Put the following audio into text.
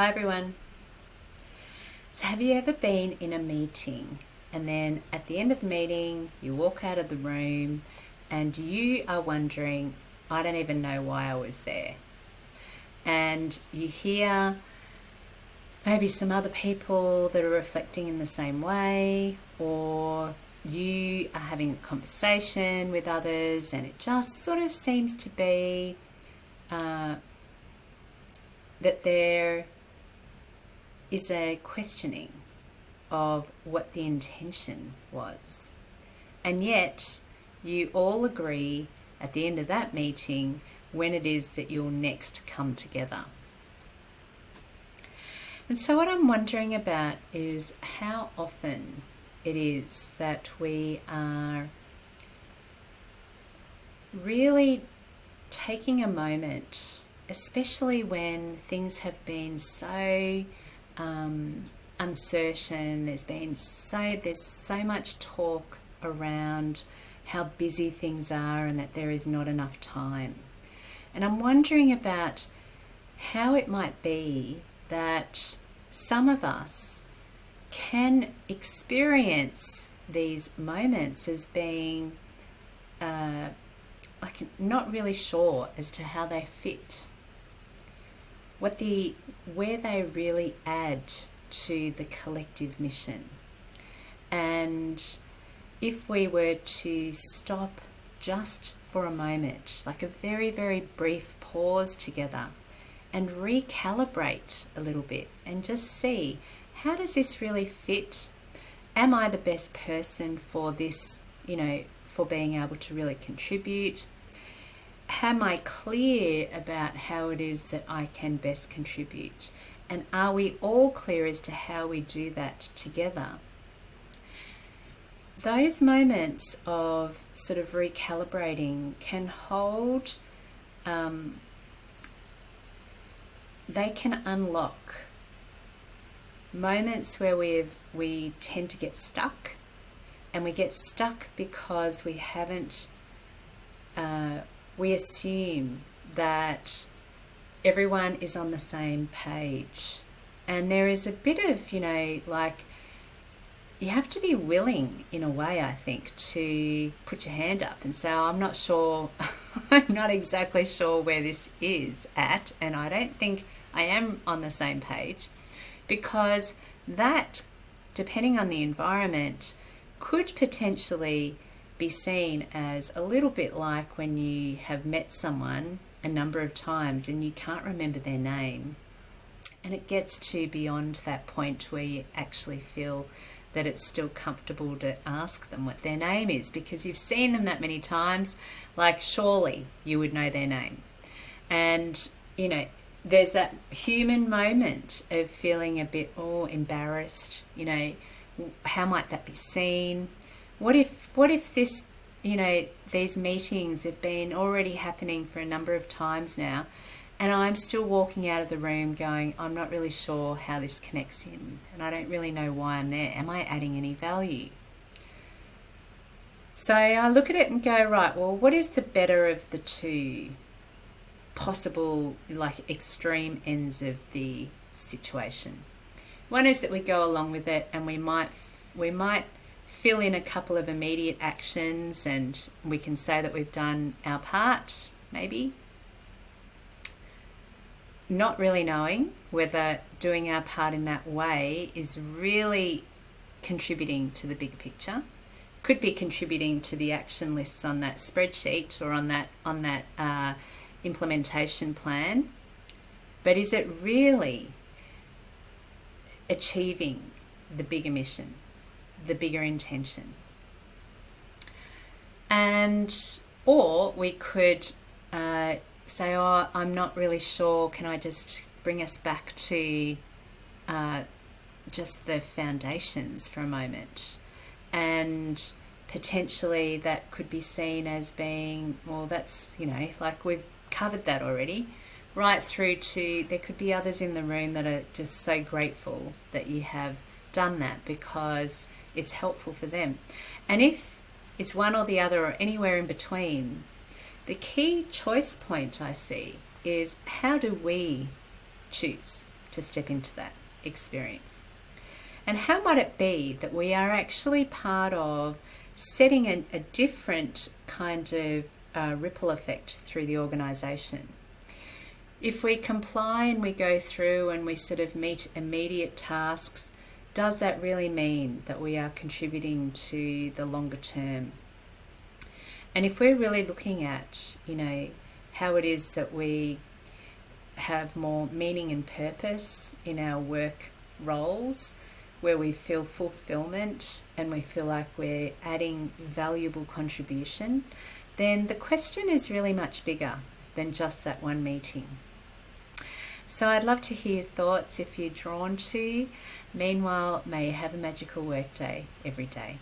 Hi everyone. So have you ever been in a meeting and then at the end of the meeting you walk out of the room and you are wondering, I don't even know why I was there. And you hear maybe some other people that are reflecting in the same way, or you are having a conversation with others and it just sort of seems to be that there is a questioning of what the intention was. And yet, you all agree at the end of that meeting when it is that you'll next come together. And so what I'm wondering about is how often it is that we are really taking a moment, especially when things have been so uncertain. There's so much talk around how busy things are and that there is not enough time. And I'm wondering about how it might be that some of us can experience these moments as being not really sure as to how they fit, where they really add to the collective mission. And if we were to stop just for a moment, like a very, very brief pause together, and recalibrate a little bit and just see, how does this really fit? Am I the best person for this, for being able to really contribute? Am I clear about how it is that I can best contribute? And are we all clear as to how we do that together? Those moments of sort of recalibrating can hold, they can unlock moments where we tend to get stuck, and we get stuck because we haven't, we assume that everyone is on the same page. And there is a bit of, you have to be willing in a way, I think, to put your hand up and say, I'm not sure, I'm not exactly sure where this is at, and I don't think I am on the same page, because that, depending on the environment, could potentially be seen as a little bit like when you have met someone a number of times and you can't remember their name, and it gets to beyond that point where you actually feel that it's still comfortable to ask them what their name is, because you've seen them that many times, like surely you would know their name. And there's that human moment of feeling a bit embarrassed. How might that be seen? What if this, these meetings have been already happening for a number of times now, and I'm still walking out of the room going, I'm not really sure how this connects in, and I don't really know why I'm there. Am I adding any value? So I look at it and go, right, well, what is the better of the two possible, extreme ends of the situation? One is that we go along with it, and we might fill in a couple of immediate actions, and we can say that we've done our part, maybe, not really knowing whether doing our part in that way is really contributing to the bigger picture. Could be contributing to the action lists on that spreadsheet or on that implementation plan, but is it really achieving the bigger mission, the bigger intention? Or we could say, I'm not really sure, can I just bring us back to just the foundations for a moment? And potentially that could be seen as being, well, that's, we've covered that already, right through to, there could be others in the room that are just so grateful that you have done that because it's helpful for them. And if it's one or the other or anywhere in between, the key choice point I see is, how do we choose? to step into that experience. And how might it be that we are actually part of setting a different kind of ripple effect through the organisation? If we comply and we go through and we sort of meet immediate tasks, does that really mean that we are contributing to the longer term? And if we're really looking at, how it is that we have more meaning and purpose in our work roles, where we feel fulfillment and we feel like we're adding valuable contribution, then the question is really much bigger than just that one meeting. So I'd love to hear your thoughts if you're drawn to. Meanwhile, may you have a magical workday every day.